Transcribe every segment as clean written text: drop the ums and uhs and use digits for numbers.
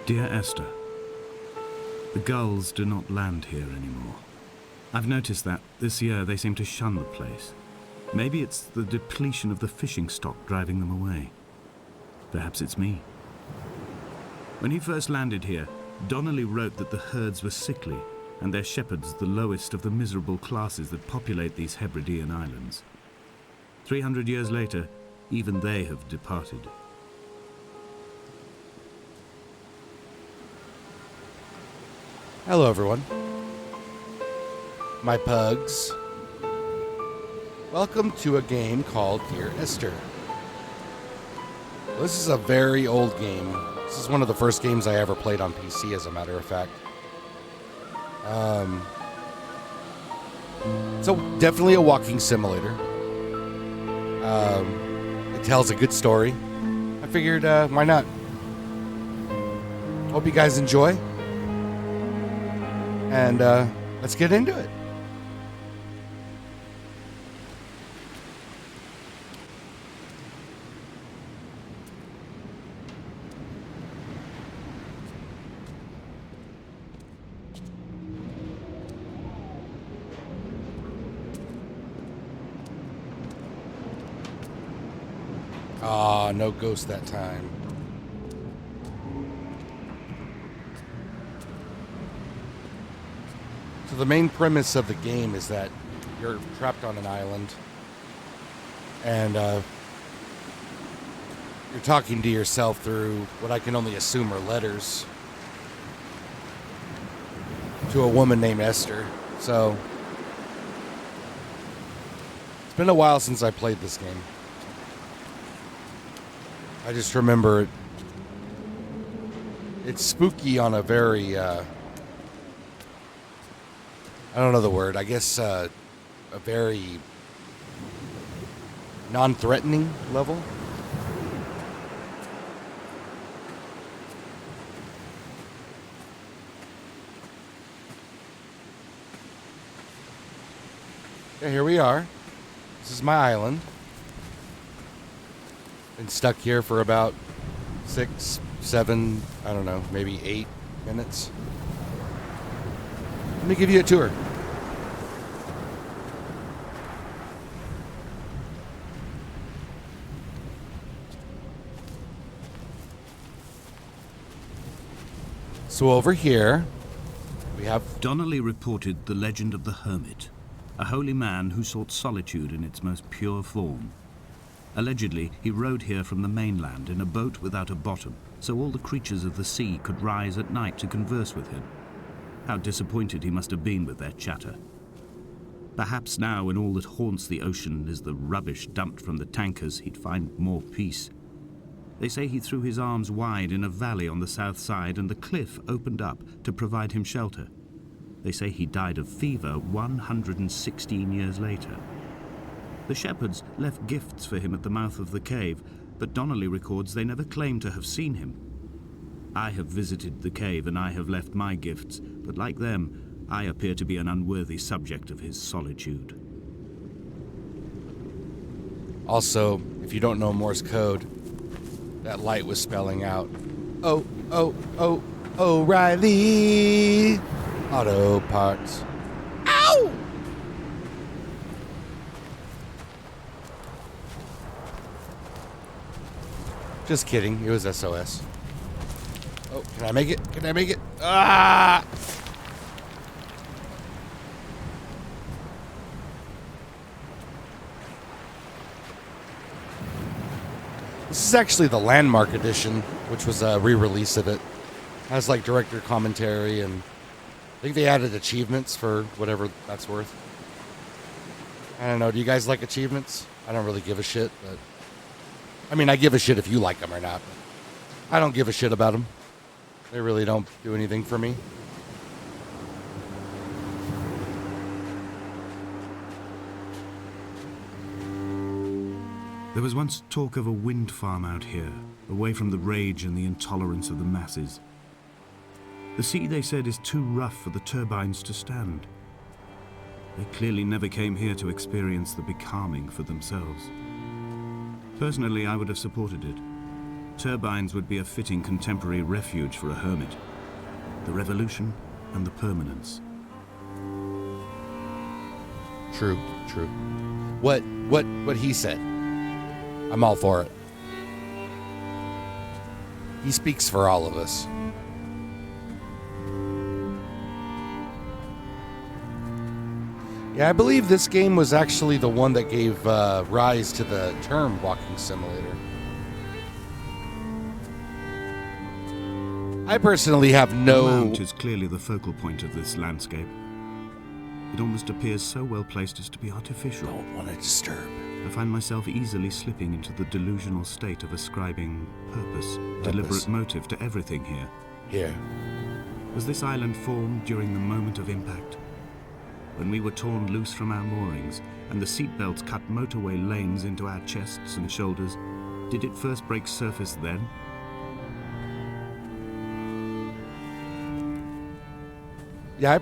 Dear Esther, the gulls do not land here anymore. I've noticed that this year they seem to shun the place. Maybe it's the depletion of the fishing stock driving them away. Perhaps it's me. When he first landed here, Donnelly wrote that the herds were sickly and their shepherds the lowest of the miserable classes that populate these Hebridean islands. 300 years later, even they have departed. Hello, everyone. My pugs. Welcome to a game called Dear Esther. This is a very old game. This is one of the first games I ever played on PC, as a matter of fact. So definitely a walking simulator. It tells a good story. I figured, why not? Hope you guys enjoy. And let's get into it. Ah, no ghost that time. So the main premise of the game is that you're trapped on an island and you're talking to yourself through what I can only assume are letters to a woman named Esther. So it's been a while since I played this game. I just remember it's spooky on a very I don't know the word. I guess a very non-threatening level. Yeah, here we are. This is my island. Been stuck here for about 6, 7, I don't know, maybe 8 minutes. Let me give you a tour. So over here, we have... Donnelly reported the legend of the hermit, a holy man who sought solitude in its most pure form. Allegedly, he rode here from the mainland in a boat without a bottom, so all the creatures of the sea could rise at night to converse with him. How disappointed he must have been with their chatter. Perhaps now, when all that haunts the ocean is the rubbish dumped from the tankers, he'd find more peace. They say he threw his arms wide in a valley on the south side, and the cliff opened up to provide him shelter. They say he died of fever 116 years later. The shepherds left gifts for him at the mouth of the cave, but Donnelly records they never claimed to have seen him. I have visited the cave and I have left my gifts, but like them, I appear to be an unworthy subject of his solitude. Also, if you don't know Morse code, that light was spelling out, O'Reilly Auto Parts. Ow! Just kidding, it was SOS. Oh, can I make it? Can I make it? Ah! This is actually the Landmark edition, which was a re-release of it. Has like director commentary, and I think they added achievements for whatever that's worth. I don't know. Do you guys like achievements? I don't really give a shit, but I mean, I give a shit if you like them or not. But I don't give a shit about them. They really don't do anything for me. There was once talk of a wind farm out here, away from the rage and the intolerance of the masses. The sea, they said, is too rough for the turbines to stand. They clearly never came here to experience the becalming for themselves. Personally, I would have supported it. Turbines would be a fitting contemporary refuge for a hermit. The revolution and the permanence. True. What he said. I'm all for it. He speaks for all of us. Yeah, I believe this game was actually the one that gave rise to the term walking simulator. I personally have The no... mount is clearly the focal point of this landscape. It almost appears so well placed as to be artificial. Don't want to disturb. I find myself easily slipping into the delusional state of ascribing purpose, deliberate motive to everything here. Here. Was this island formed during the moment of impact? When we were torn loose from our moorings and the seatbelts cut motorway lanes into our chests and shoulders, did it first break surface then? Yeah,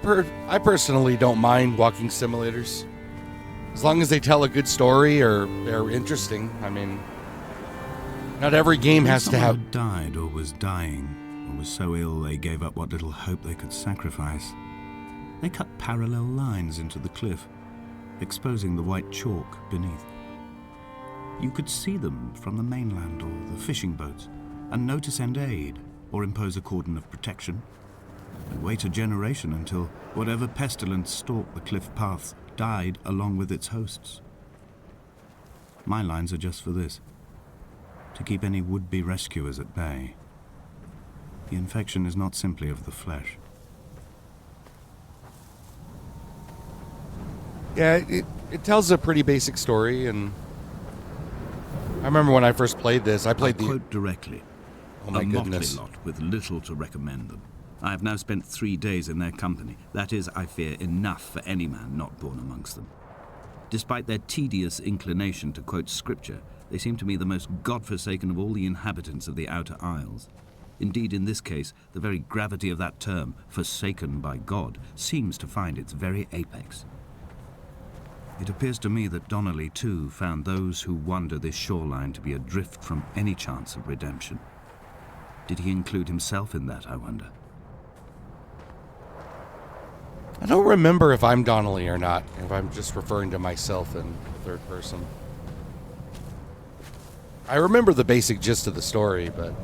I personally don't mind walking simulators. As long as they tell a good story or they're interesting. I mean, not every game has to have... Someone died or was dying, or was so ill they gave up what little hope they could sacrifice. They cut parallel lines into the cliff, exposing the white chalk beneath. You could see them from the mainland or the fishing boats, and know to send aid or impose a cordon of protection, and wait a generation until whatever pestilence stalked the cliff paths died along with its hosts. My lines are just for this, to keep any would-be rescuers at bay. The infection is not simply of the flesh. Yeah, it tells a pretty basic story, and I remember when I first played this, I played the... quote directly. Oh my goodness. A motley lot with little to recommend them. I have now spent 3 days in their company. That is, I fear, enough for any man not born amongst them. Despite their tedious inclination to quote scripture, they seem to me the most God-forsaken of all the inhabitants of the Outer Isles. Indeed, in this case, the very gravity of that term, forsaken by God, seems to find its very apex. It appears to me that Donnelly, too, found those who wander this shoreline to be adrift from any chance of redemption. Did he include himself in that, I wonder? I don't remember if I'm Donnelly or not, if I'm just referring to myself in the third person. I remember the basic gist of the story, but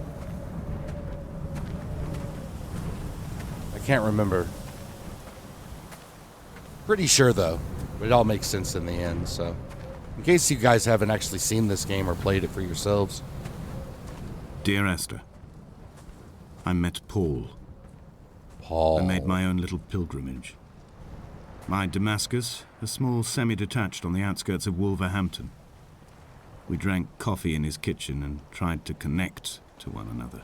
I can't remember. Pretty sure, though. But it all makes sense in the end, so... In case you guys haven't actually seen this game or played it for yourselves. Dear Esther, I met Paul. I made my own little pilgrimage. My Damascus, a small semi-detached on the outskirts of Wolverhampton. We drank coffee in his kitchen and tried to connect to one another.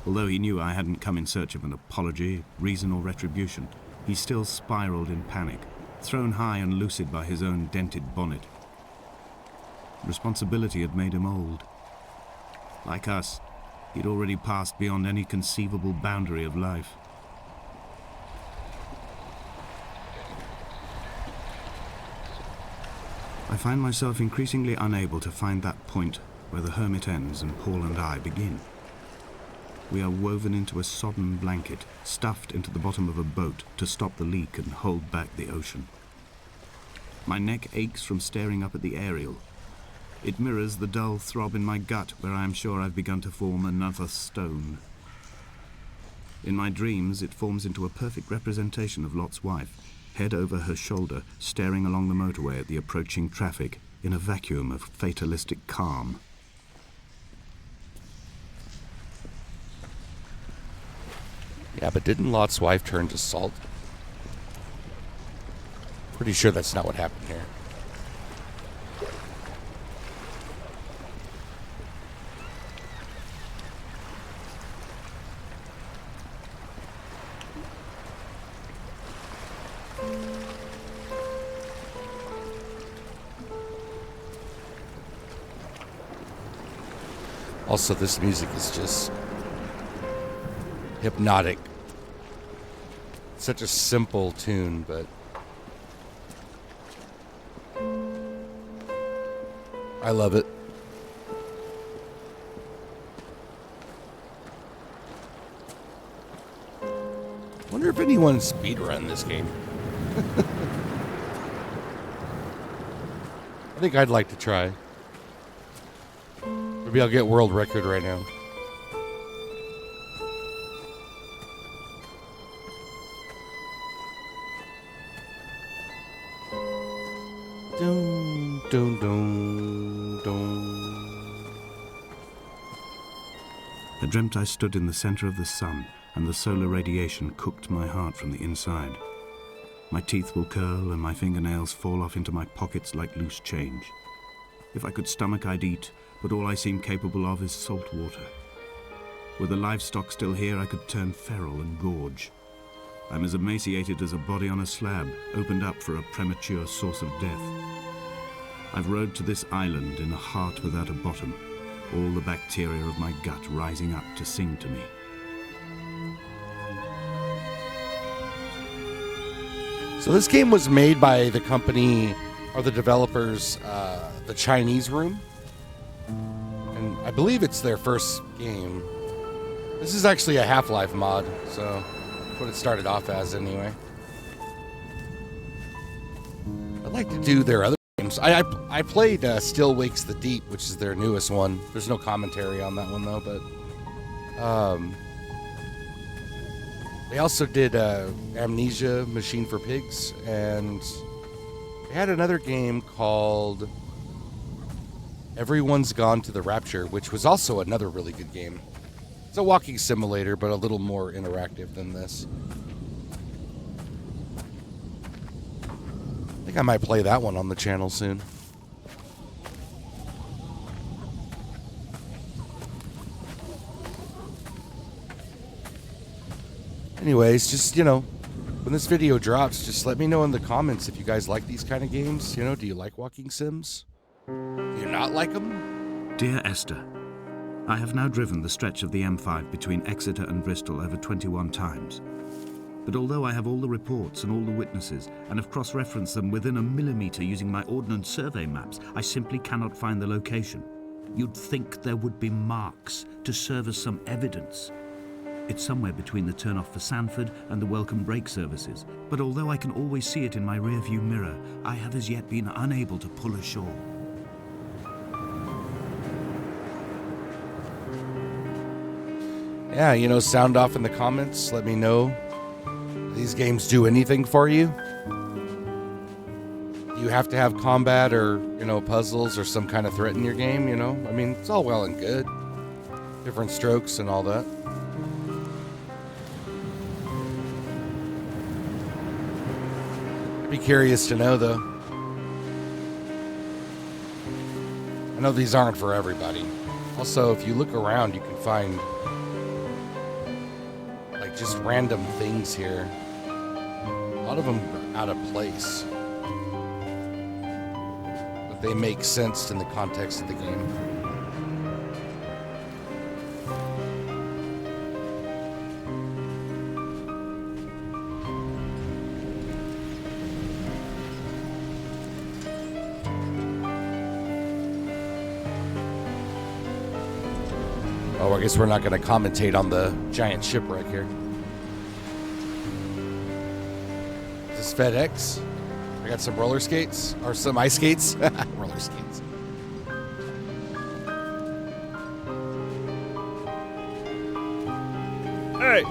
Although he knew I hadn't come in search of an apology, reason or retribution, he still spiraled in panic, thrown high and lucid by his own dented bonnet. Responsibility had made him old. Like us, he'd already passed beyond any conceivable boundary of life. I find myself increasingly unable to find that point where the hermit ends and Paul and I begin. We are woven into a sodden blanket, stuffed into the bottom of a boat to stop the leak and hold back the ocean. My neck aches from staring up at the aerial. It mirrors the dull throb in my gut where I am sure I've begun to form another stone. In my dreams, it forms into a perfect representation of Lot's wife, head over her shoulder, staring along the motorway at the approaching traffic in a vacuum of fatalistic calm. Yeah, but didn't Lot's wife turn to salt? Pretty sure that's not what happened here. Also, this music is just hypnotic. Such a simple tune, but I love it. wonder if anyone speedrun this game. I think I'd like to try. Maybe I'll get world record right now. Dun, dun, dun, dun. I dreamt I stood in the center of the sun, and the solar radiation cooked my heart from the inside. My teeth will curl and my fingernails fall off into my pockets like loose change. If I could stomach, I'd eat, but all I seem capable of is salt water. Were the livestock still here, I could turn feral and gorge. I'm as emaciated as a body on a slab, opened up for a premature source of death. I've rode to this island in a heart without a bottom, all the bacteria of my gut rising up to sing to me. So this game was made by the company, or the developers, the Chinese Room. And I believe it's their first game. This is actually a Half-Life mod, so that's what it started off as anyway. I'd like to do their other games. I played Still Wakes the Deep, which is their newest one. There's no commentary on that one though, but they also did Amnesia, Machine for Pigs, and they had another game called Everyone's Gone to the Rapture, which was also another really good game. It's a walking simulator, but a little more interactive than this. I think I might play that one on the channel soon. Anyways, just, when this video drops, just let me know in the comments if you guys like these kind of games. Do you like walking sims? Do you not like them? Dear Esther, I have now driven the stretch of the M5 between Exeter and Bristol over 21 times. But although I have all the reports and all the witnesses, and have cross-referenced them within a millimetre using my Ordnance Survey maps, I simply cannot find the location. You'd think there would be marks to serve as some evidence. It's somewhere between the turn-off for Sanford and the welcome brake services, but although I can always see it in my rear-view mirror, I have as yet been unable to pull ashore. Yeah, sound off in the comments. Let me know. Do these games do anything for you? Do you have to have combat or, puzzles or some kind of threat in your game, I mean, it's all well and good. Different strokes and all that. I'd be curious to know, though. I know these aren't for everybody. Also, if you look around, you can find just random things here. A lot of them are out of place, but they make sense in the context of the game. Oh, I guess we're not going to commentate on the giant shipwreck here. Is this FedEx? I got some roller skates, or some ice skates. Roller skates. Hey,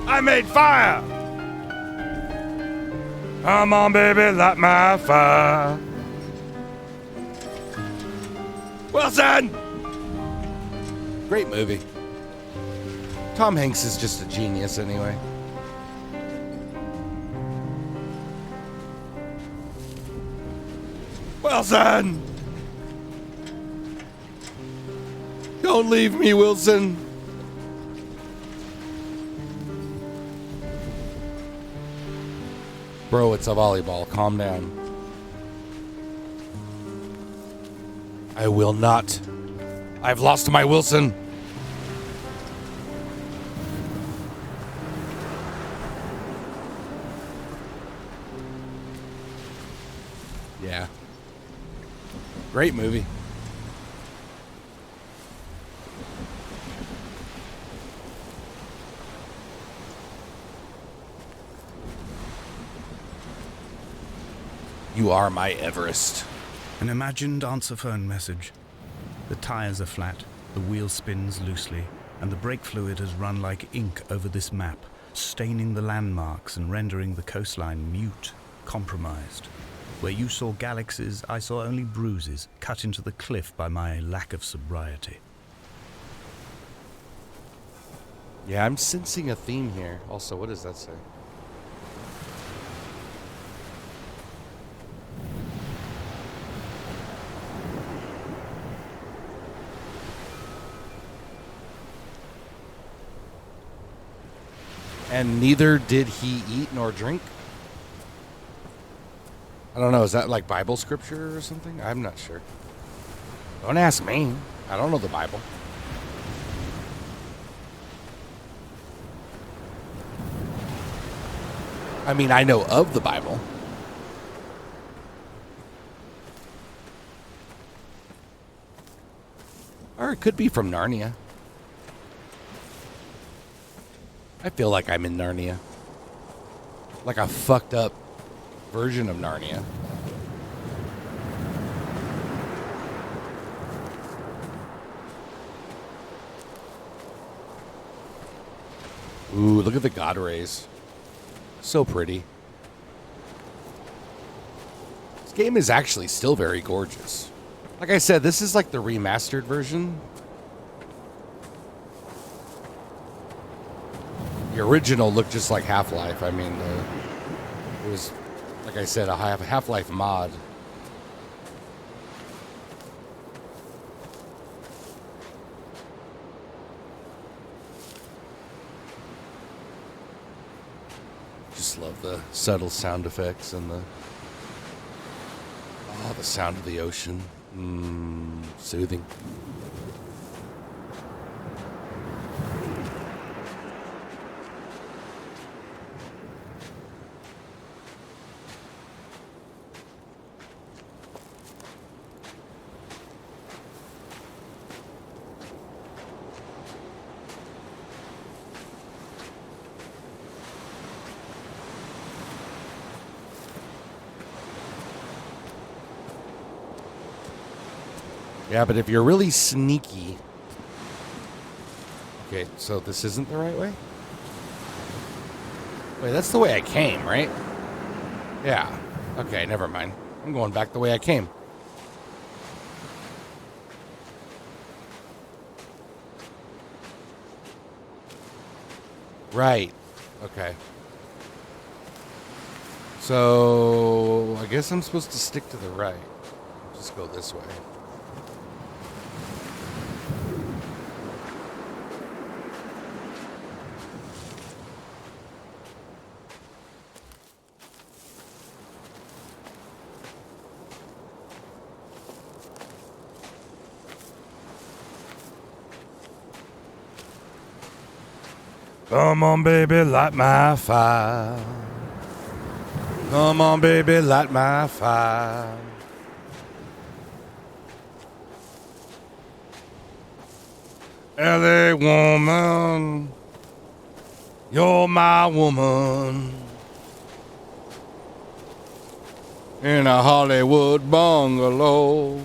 I made fire. Come on, baby, light my fire. Wilson! Great movie. Tom Hanks is just a genius anyway. Wilson! Don't leave me, Wilson. Bro, it's a volleyball. Calm down. I will not. I've lost my Wilson. Yeah. Great movie. You are my Everest. An imagined answer phone message. The tires are flat, the wheel spins loosely, and the brake fluid has run like ink over this map, staining the landmarks and rendering the coastline mute, compromised. Where you saw galaxies, I saw only bruises cut into the cliff by my lack of sobriety. Yeah, I'm sensing a theme here. Also, what does that say? And neither did he eat nor drink? I don't know. Is that like Bible scripture or something? I'm not sure. Don't ask me. I don't know the Bible. I mean, I know of the Bible. Or it could be from Narnia. I feel like I'm in Narnia. Like a fucked up version of Narnia. Ooh, look at the God rays. So pretty. This game is actually still very gorgeous. Like I said, this is like the remastered version. The original looked just like Half-Life. I mean, it was, like I said, a Half-Life mod. Just love the subtle sound effects and the sound of the ocean. Soothing. Yeah, but if you're really sneaky... Okay, so this isn't the right way? Wait, that's the way I came, right? Yeah. Okay, never mind. I'm going back the way I came. Right. Okay. So, I guess I'm supposed to stick to the right. Just go this way. Come on, baby, light my fire. Come on, baby, light my fire. LA woman, you're my woman. In a Hollywood bungalow.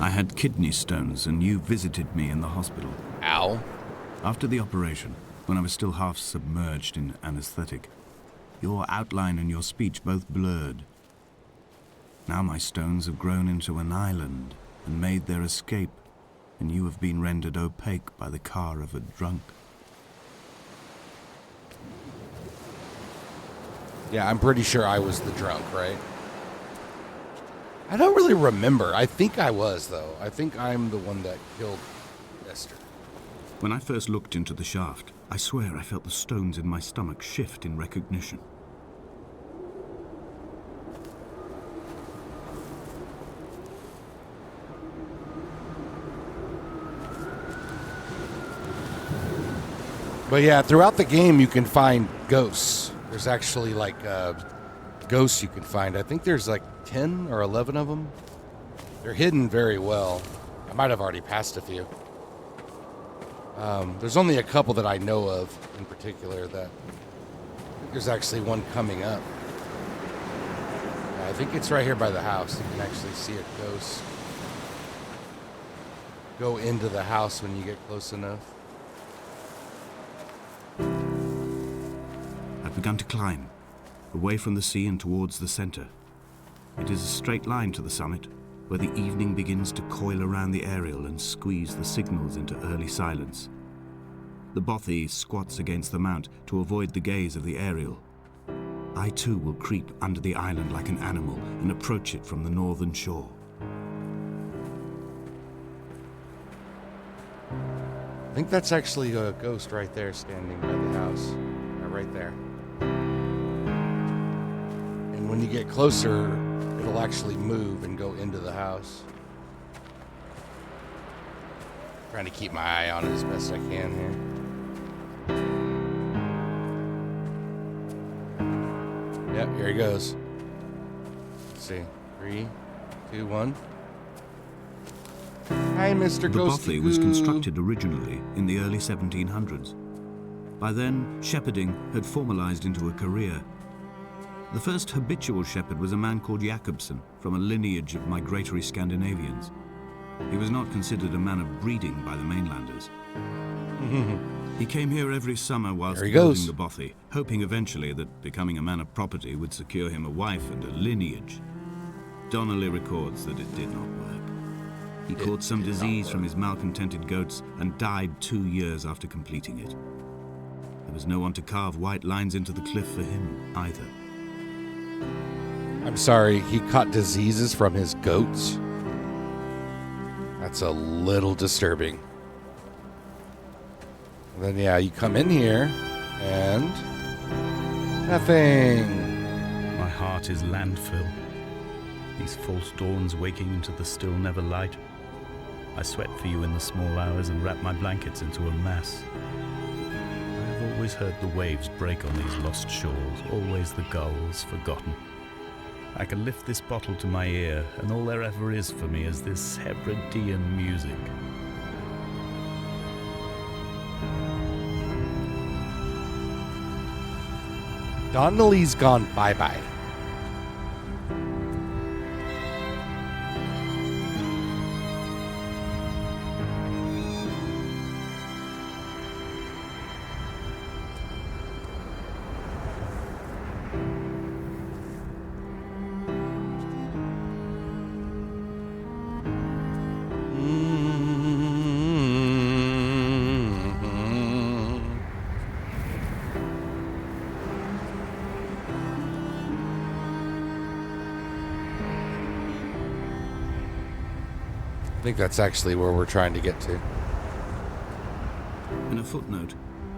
I had kidney stones and you visited me in the hospital. Ow. After the operation, when I was still half submerged in anesthetic, your outline and your speech both blurred. Now my stones have grown into an island and made their escape, and you have been rendered opaque by the car of a drunk. Yeah, I'm pretty sure I was the drunk, right? I don't really remember. I think I was, though. I think I'm the one that killed Esther. When I first looked into the shaft, I swear I felt the stones in my stomach shift in recognition. But yeah, throughout the game, you can find ghosts. There's actually, like, ghosts you can find. I think there's, like, 10 or 11 of them. They're hidden very well. I might have already passed a few. There's only a couple that I know of in particular that think there's actually one coming up. I think it's right here by the house. You can actually see a ghost go into the house when you get close enough. I've begun to climb, away from the sea and towards the center. It is a straight line to the summit, where the evening begins to coil around the aerial and squeeze the signals into early silence. The bothy squats against the mount to avoid the gaze of the aerial. I too will creep under the island like an animal and approach it from the northern shore. I think that's actually a ghost right there standing by the house. Right there. And when you get closer, it'll actually move and go into the house. Trying to keep my eye on it as best I can here. Yep, here he goes. Let's see. 3, 2, 1. Hi, Mr. The Ghosty bothy was constructed originally in the early 1700s. By then, shepherding had formalized into a career. The first habitual shepherd was a man called Jakobsen, from a lineage of migratory Scandinavians. He was not considered a man of breeding by the mainlanders. He came here every summer whilst building the bothy, hoping eventually that becoming a man of property would secure him a wife and a lineage. Donnelly records that it did not work. He caught some disease from his malcontented goats and died 2 years after completing it. There was no one to carve white lines into the cliff for him, either. I'm sorry, he caught diseases from his goats? That's a little disturbing. And then, yeah, you come in here, and nothing. My heart is landfill. These false dawns waking into the still never light. I sweat for you in the small hours and wrap my blankets into a mass. I've always heard the waves break on these lost shores, always the gulls forgotten. I can lift this bottle to my ear, and all there ever is for me is this Hebridean music. Donnelly's gone bye-bye. I think that's actually where we're trying to get to. In a footnote,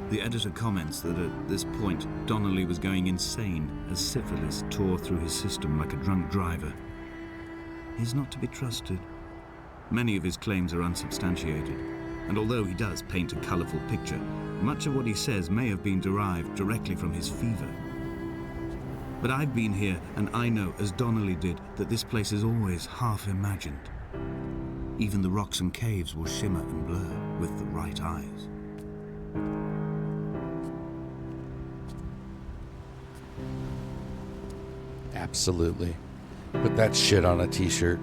the editor comments that at this point, Donnelly was going insane as syphilis tore through his system like a drunk driver. He's not to be trusted. Many of his claims are unsubstantiated, and although he does paint a colourful picture, much of what he says may have been derived directly from his fever. But I've been here, and I know, as Donnelly did, that this place is always half imagined. Even the rocks and caves will shimmer and blur with the right eyes. Absolutely. Put that shit on a t-shirt.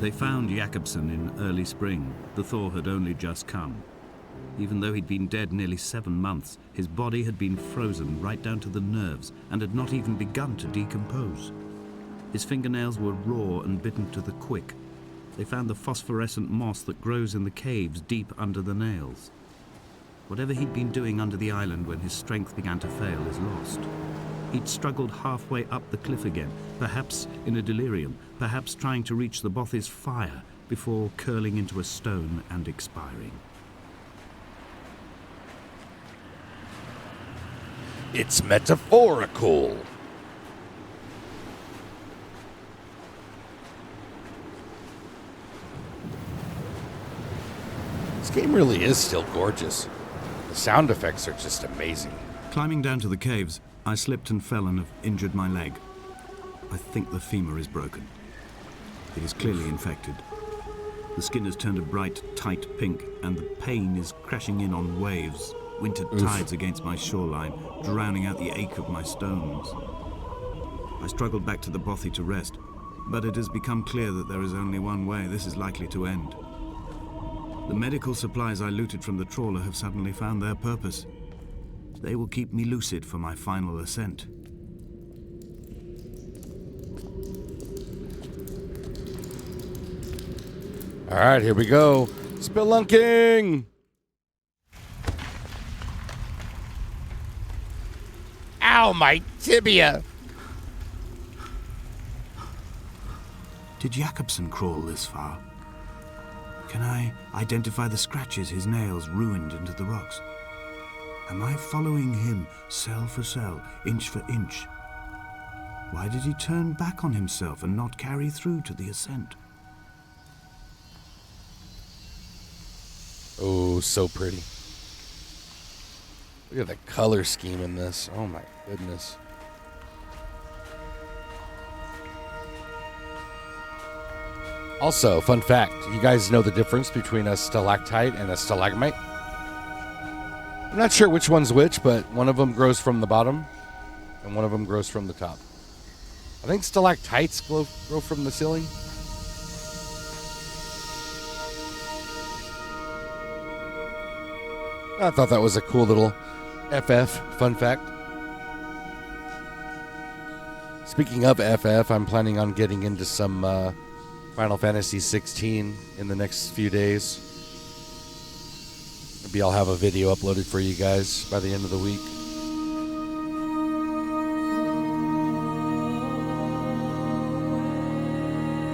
They found Jakobsen in early spring. The thaw had only just come. Even though he'd been dead nearly 7 months, his body had been frozen right down to the nerves and had not even begun to decompose. His fingernails were raw and bitten to the quick. They found the phosphorescent moss that grows in the caves deep under the nails. Whatever he'd been doing under the island when his strength began to fail is lost. He'd struggled halfway up the cliff again, perhaps in a delirium, perhaps trying to reach the bothy's fire before curling into a stone and expiring. It's metaphorical. This game really is still gorgeous. The sound effects are just amazing. Climbing down to the caves, I slipped and fell and have injured my leg. I think the femur is broken. It is clearly infected. The skin has turned a bright, tight pink, and the pain is crashing in on waves, wintered tides against my shoreline, drowning out the ache of my stones. I struggled back to the bothy to rest, but it has become clear that there is only one way this is likely to end. The medical supplies I looted from the trawler have suddenly found their purpose. They will keep me lucid for my final ascent. All right, here we go. Spelunking! Ow, my tibia! Did Jakobsen crawl this far? Can I identify the scratches his nails ruined into the rocks? Am I following him cell for cell, inch for inch? Why did he turn back on himself and not carry through to the ascent? Oh, so pretty. Look at the color scheme in this. Oh my goodness. Also, fun fact, you guys know the difference between a stalactite and a stalagmite? I'm not sure which one's which, but one of them grows from the bottom and one of them grows from the top. I think stalactites grow from the ceiling. I thought that was a cool little FF fun fact. Speaking of FF, I'm planning on getting into some Final Fantasy 16 in the next few days. Maybe I'll have a video uploaded for you guys by the end of the week.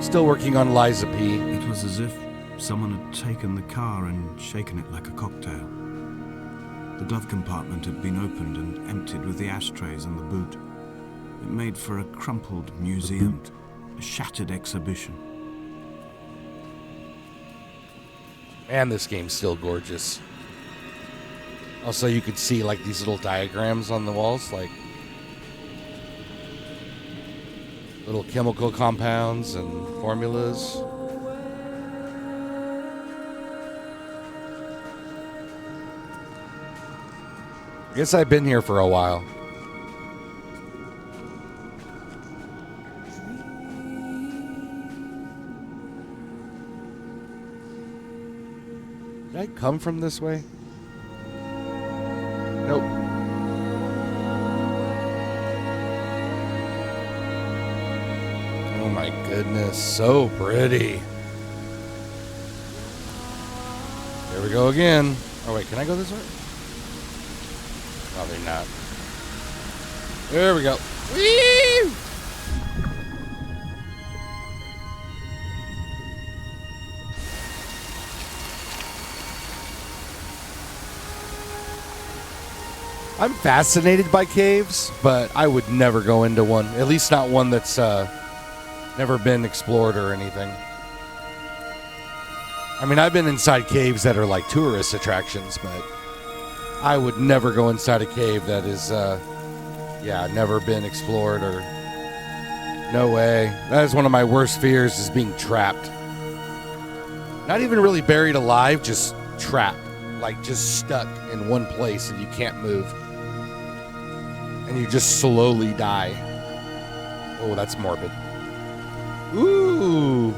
Still working on Liza P. It was as if someone had taken the car and shaken it like a cocktail. The glove compartment had been opened and emptied with the ashtrays and the boot. It made for a crumpled museum, a shattered exhibition. Man, this game's still gorgeous. Also, you could see like these little diagrams on the walls, like little chemical compounds and formulas. I guess I've been here for a while. Did I come from this way? Nope. Oh my goodness, so pretty. There we go again. Oh wait, can I go this way? Probably not. There we go. Whee! I'm fascinated by caves, but I would never go into one. At least not one that's never been explored or anything. I mean, I've been inside caves that are like tourist attractions, but I would never go inside a cave that is, never been explored or... No way. That is one of my worst fears, is being trapped. Not even really buried alive, just trapped. Like, just stuck in one place and you can't move. And you just slowly die. Oh, that's morbid. Ooh.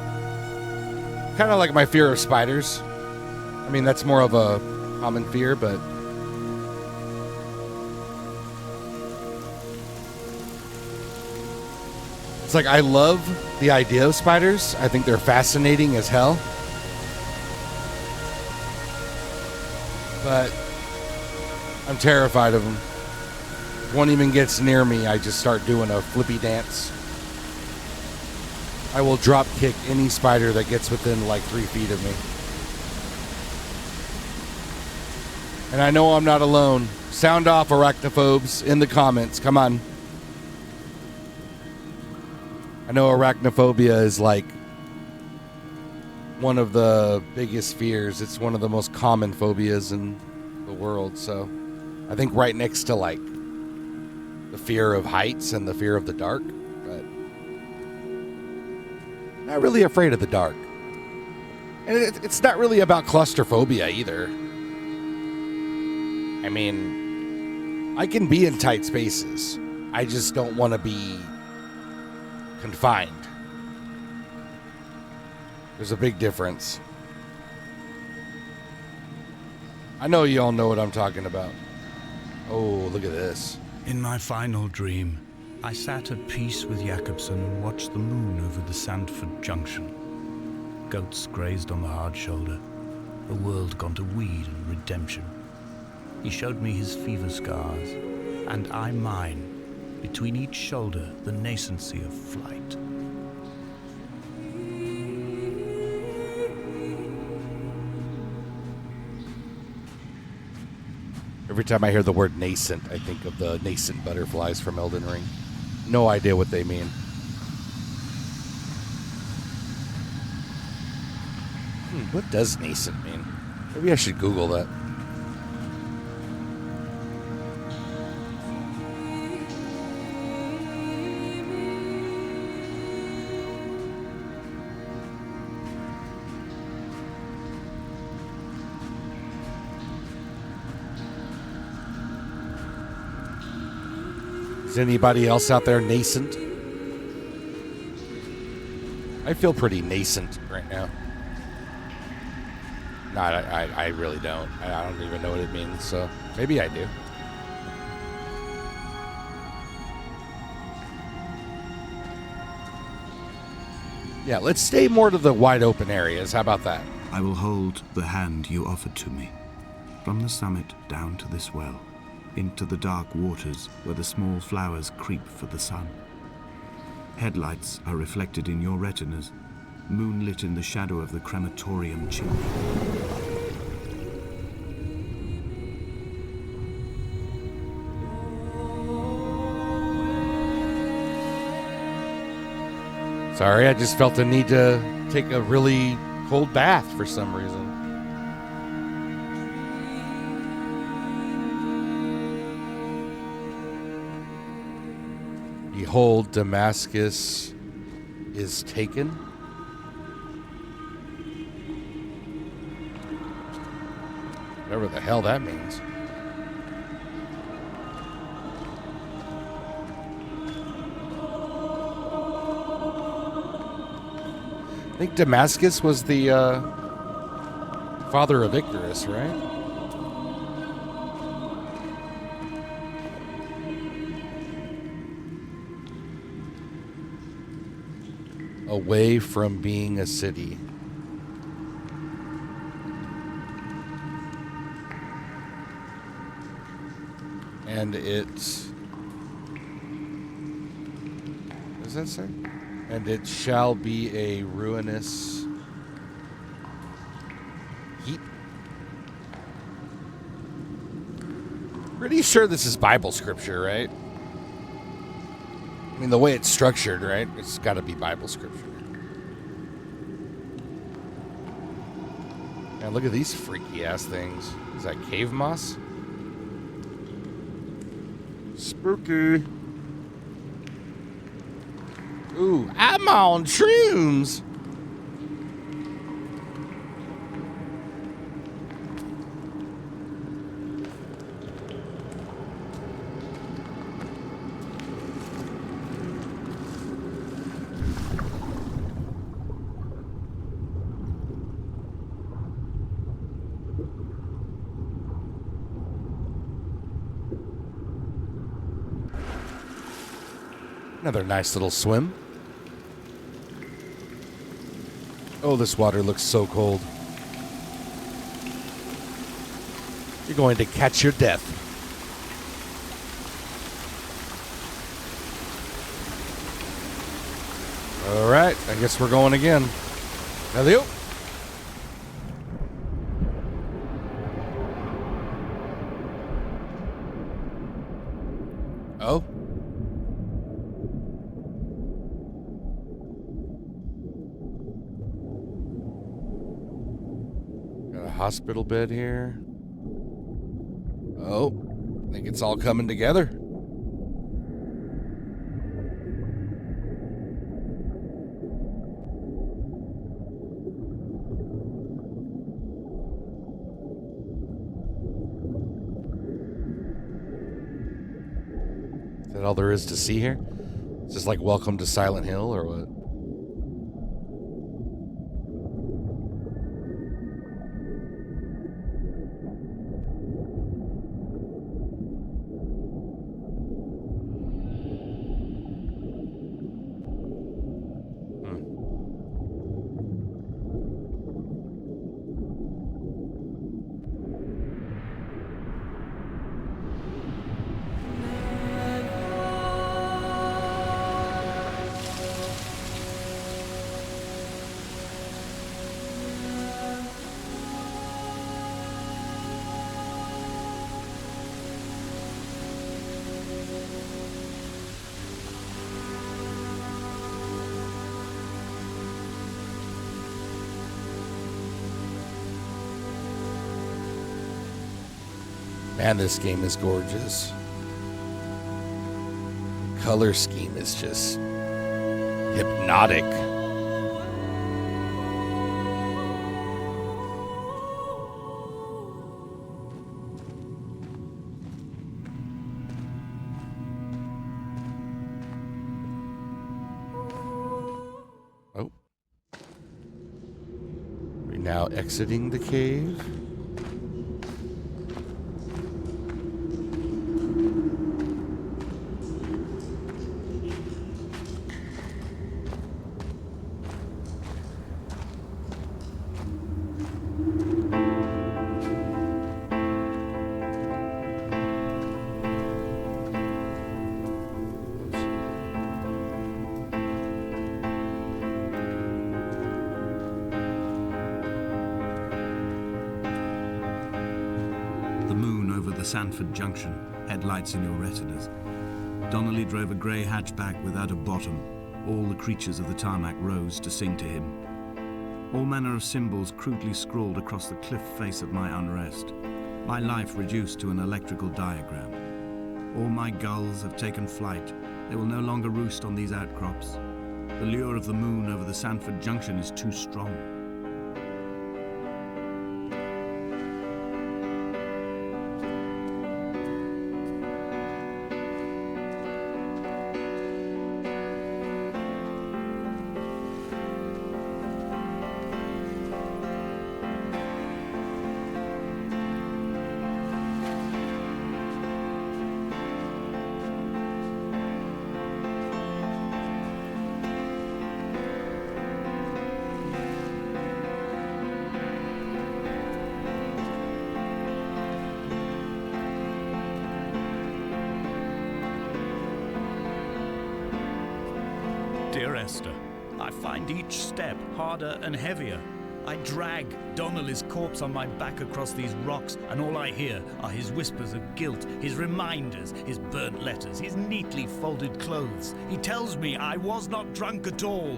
Kind of like my fear of spiders. I mean, that's more of a common fear, but... It's like, I love the idea of spiders. I think they're fascinating as hell. But I'm terrified of them. If one even gets near me, I just start doing a flippy dance. I will drop kick any spider that gets within like 3 feet of me. And I know I'm not alone. Sound off, arachnophobes, in the comments. Come on. I know arachnophobia is like one of the biggest fears. It's one of the most common phobias in the world. So I think right next to like the fear of heights and the fear of the dark. But not really afraid of the dark. And it's not really about claustrophobia either. I mean, I can be in tight spaces. I just don't want to be confined. There's a big difference. I know you all know what I'm talking about. Oh, look at this. In my final dream, I sat at peace with Jakobsen and watched the moon over the Sandford Junction. Goats grazed on the hard shoulder, a world gone to weed and redemption. He showed me his fever scars, and I mine, between each shoulder the nascency of flight. Every time I hear the word nascent, I think of the nascent butterflies from Elden Ring. No idea what they mean. What does nascent mean? Maybe I should Google that. Is anybody else out there nascent? I feel pretty nascent right now. No, I really don't. I don't even know what it means, so maybe I do. Yeah, let's stay more to the wide open areas. How about that? I will hold the hand you offered to me, from the summit down to this well, into the dark waters where the small flowers creep for the sun. Headlights are reflected in your retinas, moonlit in the shadow of the crematorium chimney. Sorry, I just felt the need to take a really cold bath for some reason. Behold, Damascus is taken. Whatever the hell that means. I think Damascus was the father of Icarus, right? Away from being a city. And it... What does that say? And it shall be a ruinous heap. Pretty sure this is Bible scripture, right? I mean, the way it's structured, right? It's got to be Bible scripture. Man, look at these freaky ass things. Is that cave moss? Spooky. Ooh, I'm on shrooms. Another nice little swim. Oh, this water looks so cold. You're going to catch your death. All right, I guess we're going again. Hello. Oh. Got a hospital bed here. Oh, I think it's all coming together. that all there is to see here? Is this like Welcome to Silent Hill or what? Man, this game is gorgeous. Color scheme is just hypnotic. Oh. We're now exiting the cave. Sanford Junction, headlights in your retinas. Donnelly drove a grey hatchback without a bottom. All the creatures of the tarmac rose to sing to him. All manner of symbols crudely scrawled across the cliff face of my unrest. My life reduced to an electrical diagram. All my gulls have taken flight. They will no longer roost on these outcrops. The lure of the moon over the Sanford Junction is too strong. Dear Esther, I find each step harder and heavier. I drag Donnelly's corpse on my back across these rocks, and all I hear are his whispers of guilt, his reminders, his burnt letters, his neatly folded clothes. He tells me I was not drunk at all.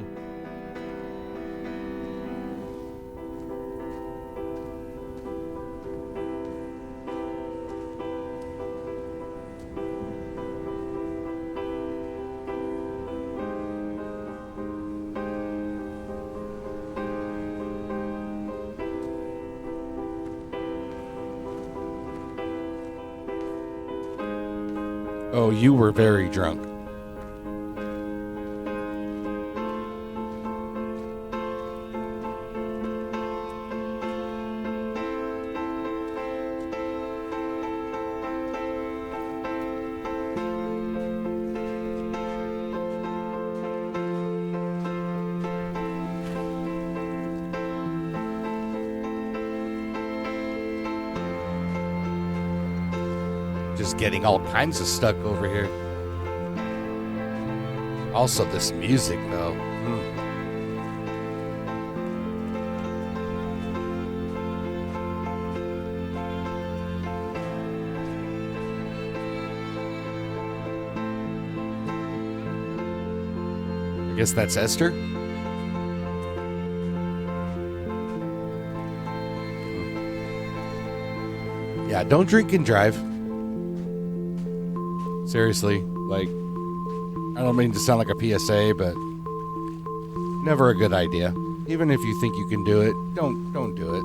Oh, you were very drunk. Just getting all kinds of stuck over here. Also, this music, though. I guess that's Esther. Yeah, don't drink and drive. Seriously, like, I don't mean to sound like a PSA, but never a good idea. Even if you think you can do it, don't do it.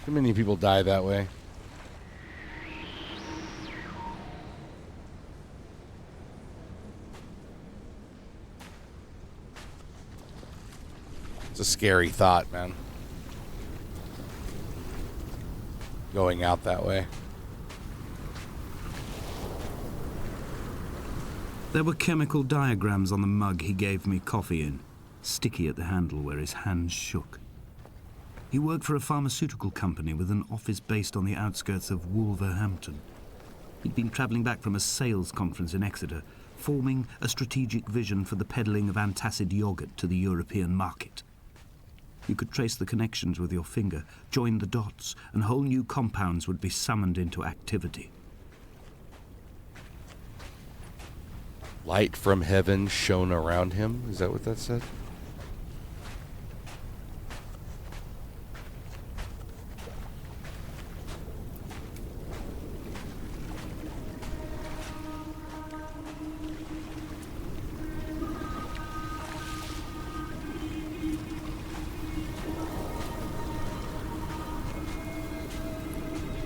Too many people die that way. It's a scary thought, man. Going out that way. There were chemical diagrams on the mug he gave me coffee in, sticky at the handle where his hands shook. He worked for a pharmaceutical company with an office based on the outskirts of Wolverhampton. He'd been travelling back from a sales conference in Exeter, forming a strategic vision for the peddling of antacid yogurt to the European market. You could trace the connections with your finger, join the dots, and whole new compounds would be summoned into activity. Light from heaven shone around him. Is that what that said?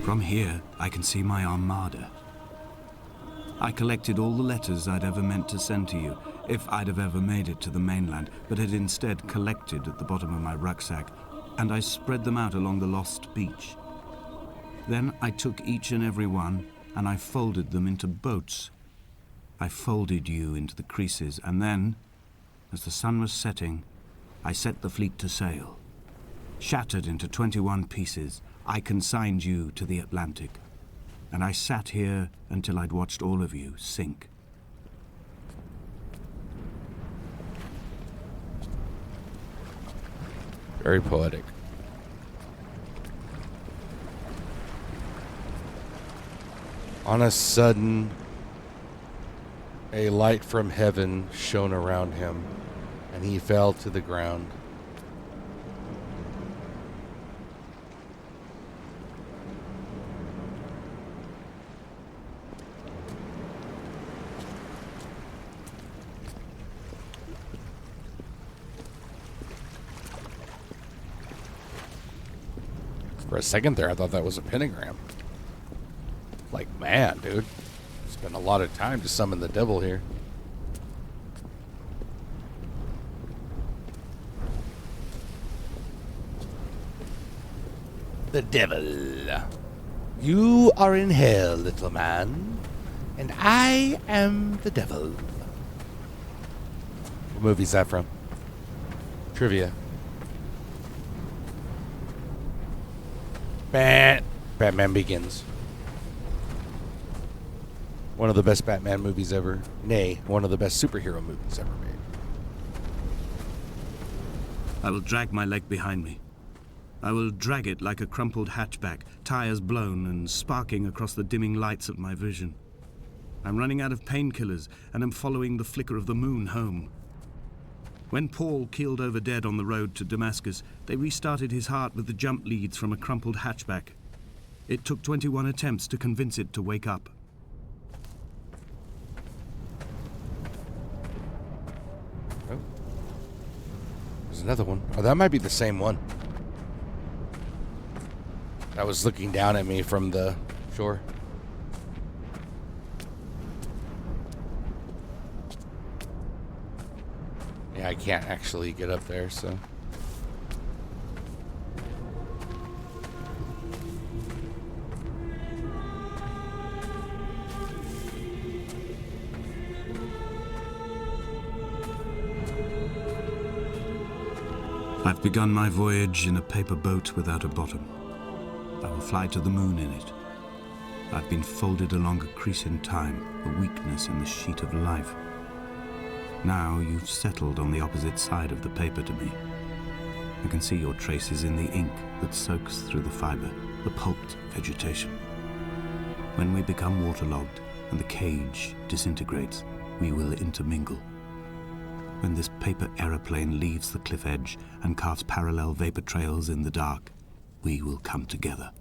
From here, I can see my armada. I collected all the letters I'd ever meant to send to you, if I'd have ever made it to the mainland, but had instead collected at the bottom of my rucksack, and I spread them out along the lost beach. Then I took each and every one, and I folded them into boats. I folded you into the creases, and then, as the sun was setting, I set the fleet to sail. Shattered into 21 pieces, I consigned you to the Atlantic, and I sat here until I'd watched all of you sink. Very poetic. On a sudden, a light from heaven shone around him, and he fell to the ground. For a second there, I thought that was a pentagram. Like, man, dude. Spent a lot of time to summon the devil here. The devil. You are in hell, little man. And I am the devil. What movie's that from? Trivia. Batman Begins. One of the best Batman movies ever. Nay, one of the best superhero movies ever made. I will drag my leg behind me. I will drag it like a crumpled hatchback, tires blown and sparking across the dimming lights of my vision. I'm running out of painkillers and am following the flicker of the moon home. When Paul keeled over dead on the road to Damascus, they restarted his heart with the jump leads from a crumpled hatchback. It took 21 attempts to convince it to wake up. Oh. There's another one. Oh, that might be the same one. That was looking down at me from the shore. Yeah, I can't actually get up there, so. I've begun my voyage in a paper boat without a bottom. I will fly to the moon in it. I've been folded along a crease in time, a weakness in the sheet of life. Now you've settled on the opposite side of the paper to me. I can see your traces in the ink that soaks through the fiber, the pulped vegetation. When we become waterlogged and the cage disintegrates, we will intermingle. When this paper aeroplane leaves the cliff edge and carves parallel vapor trails in the dark, we will come together.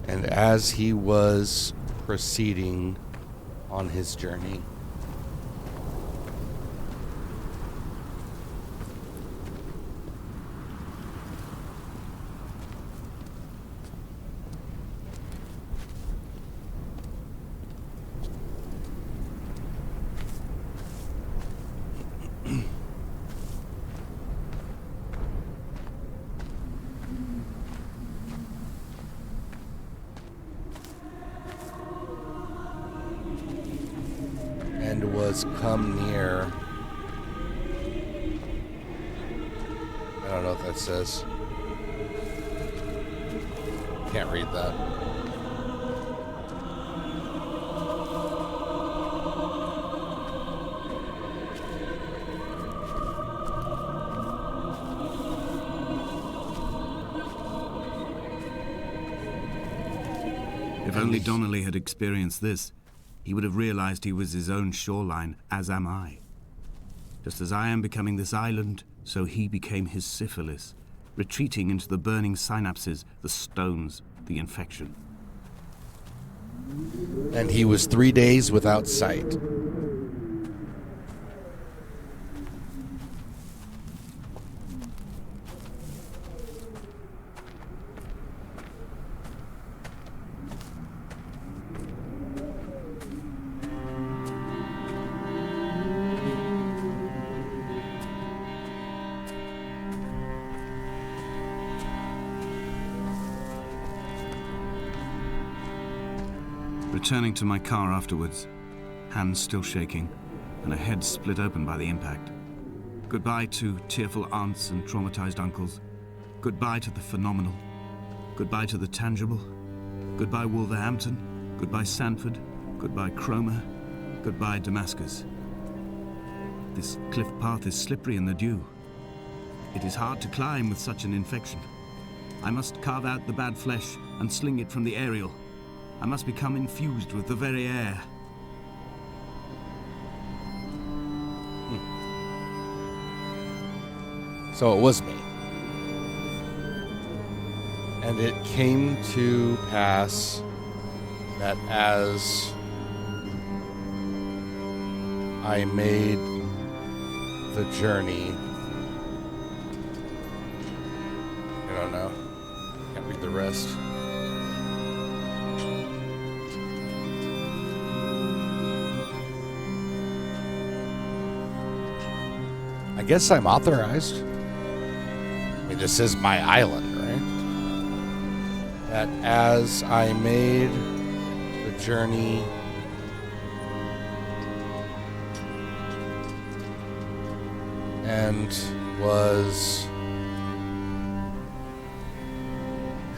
And as he was proceeding on his journey, was come near. I don't know what that says. Can't read that. If only Donnelly had experienced this, he would have realized he was his own shoreline, as am I. Just as I am becoming this island, so he became his syphilis, retreating into the burning synapses, the stones, the infection. And he was 3 days without sight. Returning to my car afterwards, hands still shaking, and a head split open by the impact. Goodbye to tearful aunts and traumatized uncles. Goodbye to the phenomenal. Goodbye to the tangible. Goodbye Wolverhampton. Goodbye Sanford. Goodbye Cromer. Goodbye Damascus. This cliff path is slippery in the dew. It is hard to climb with such an infection. I must carve out the bad flesh and sling it from the aerial. I must become infused with the very air. So it was me. And it came to pass that as I made the journey, I don't know, can't read the rest. I guess I'm authorized. I mean, this is my island, right? That as I made the journey and was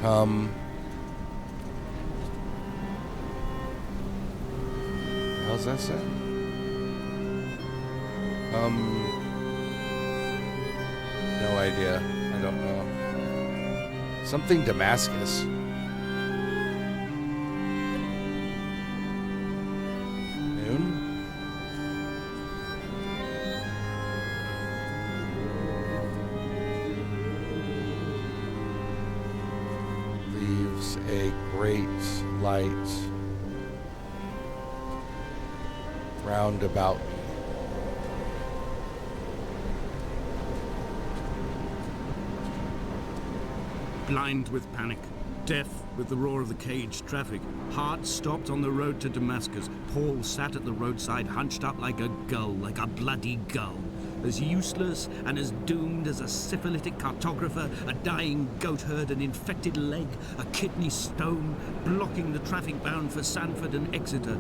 come. How's that say? No idea. I don't know. Something Damascus. Noon? Leaves a great light round about me. Blind with panic, deaf with the roar of the caged traffic, heart stopped on the road to Damascus, Paul sat at the roadside hunched up like a gull, like a bloody gull, as useless and as doomed as a syphilitic cartographer, a dying goat herd, an infected leg, a kidney stone, blocking the traffic bound for Sanford and Exeter.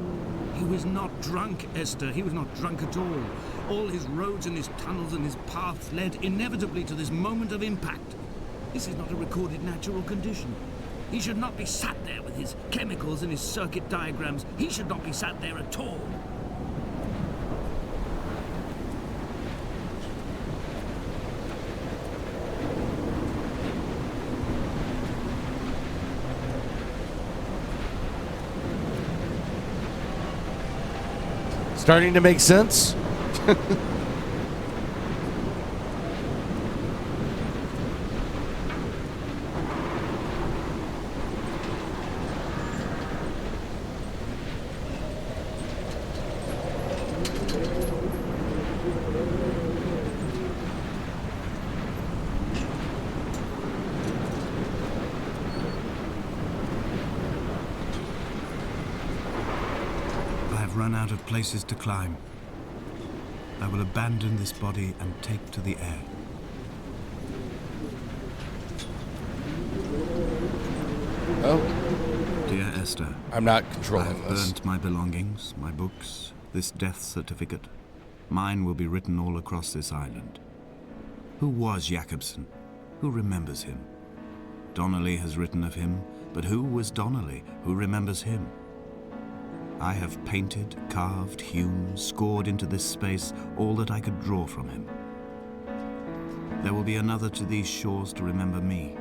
He was not drunk, Esther. He was not drunk at all. All his roads and his tunnels and his paths led inevitably to this moment of impact. This is not a recorded natural condition. He should not be sat there with his chemicals and his circuit diagrams. He should not be sat there at all. Starting to make sense? Run out of places to climb. I will abandon this body and take to the air. Oh. Dear Esther, I'm not I controlling have this. burnt my belongings, my books, this death certificate. Mine will be written all across this island. Who was Jakobsen? Who remembers him? Donnelly has written of him, but who was Donnelly? Who remembers him? I have painted, carved, hewn, scored into this space all that I could draw from him. There will be another to these shores to remember me.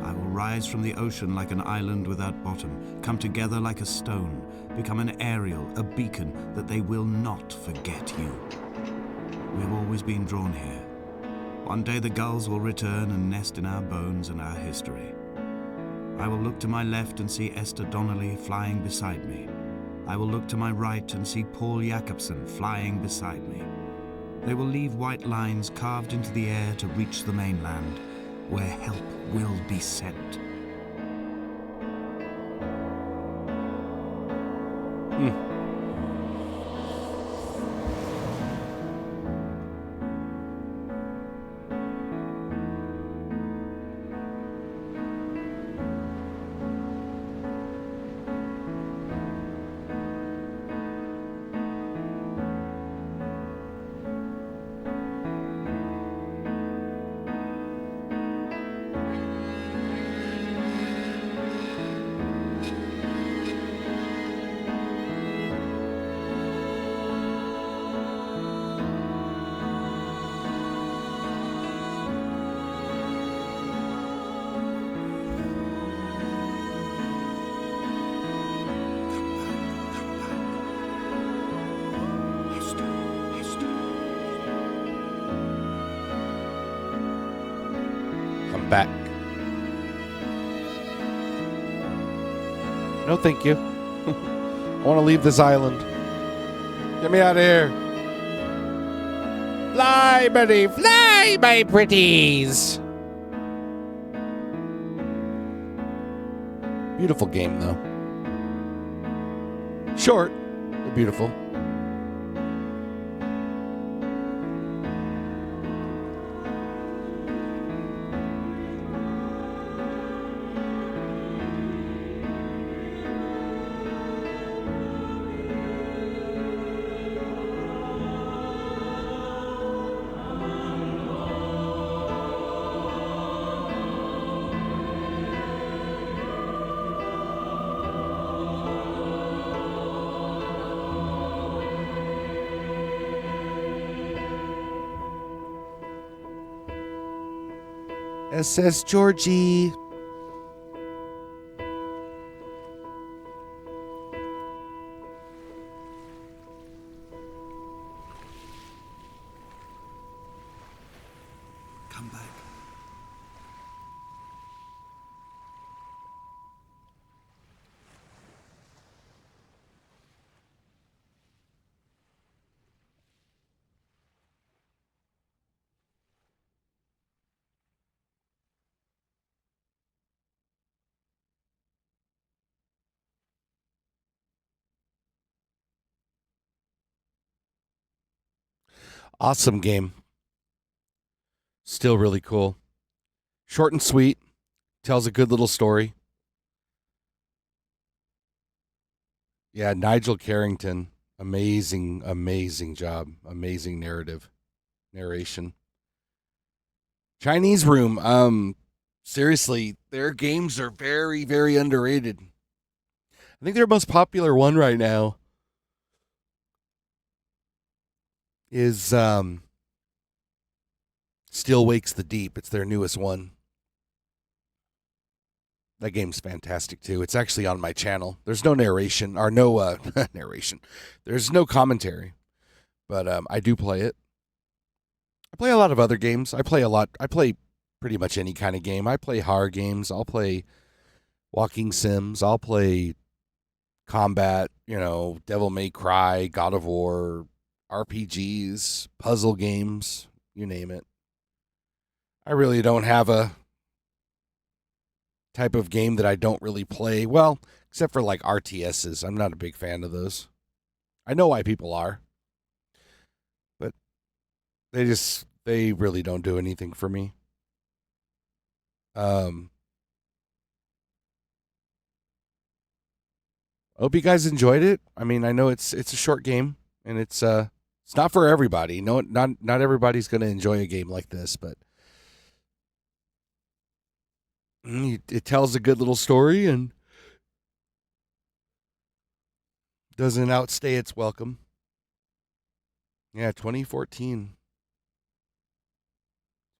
I will rise from the ocean like an island without bottom, come together like a stone, become an aerial, a beacon, that they will not forget you. We have always been drawn here. One day the gulls will return and nest in our bones and our history. I will look to my left and see Esther Donnelly flying beside me. I will look to my right and see Paul Jakobsen flying beside me. They will leave white lines carved into the air to reach the mainland, where help will be sent. Come back. No, thank you. I want to leave this island. Get me out of here. Fly, buddy. Fly, my pretties. Beautiful game, though. Short, but beautiful. SS Georgie. Come back. Awesome game. Still really cool. Short and sweet. Tells a good little story. Yeah, Nigel Carrington. Amazing, amazing job. Amazing narration. Chinese Room. Seriously, their games are very, very underrated. I think their most popular one right now is Still Wakes the Deep. It's their newest one. That game's fantastic too. It's actually on my channel. There's no narration or no narration. There's no commentary, but I do play it. I play a lot of other games. I play pretty much any kind of game. I play horror games. I'll play walking sims. I'll play combat, Devil May Cry, God of War, RPGs, puzzle games, you name it. I really don't have a type of game that I don't really play. Well, except for like RTSs. I'm not a big fan of those. I know why people are. But they really don't do anything for me. I hope you guys enjoyed it. I mean, I know it's a short game, and it's not for everybody. No, not everybody's going to enjoy a game like this, but it tells a good little story and doesn't outstay its welcome. Yeah, 2014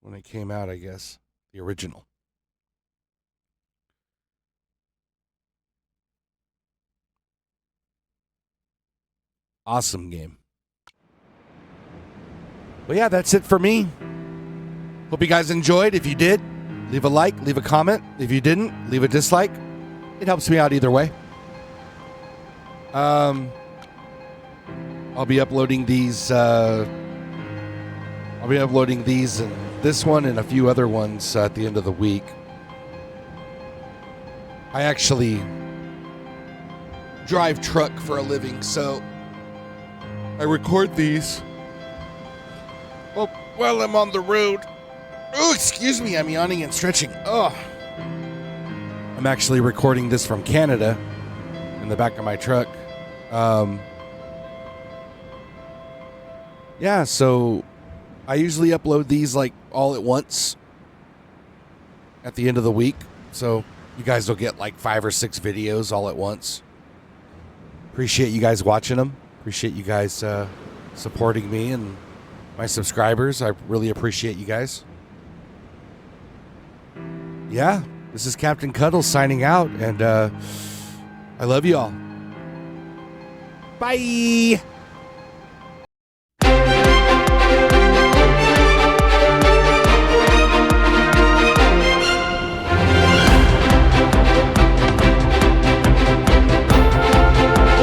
when it came out, I guess, the original. Awesome game. Well, yeah, that's it for me. Hope you guys enjoyed. If you did, leave a like, leave a comment. If you didn't, leave a dislike. It helps me out either way. I'll be uploading these. And this one and a few other ones at the end of the week. I actually drive truck for a living, so I record these while I'm on the road. Oh, excuse me, I'm yawning and stretching. Oh, I'm actually recording this from Canada in the back of my truck. Yeah, so I usually upload these like all at once at the end of the week. So you guys will get like 5 or 6 videos all at once. Appreciate you guys watching them. Appreciate you guys supporting me and my subscribers. I really appreciate you guys. Yeah, this is Captain Cuddles signing out, and I love you all. Bye.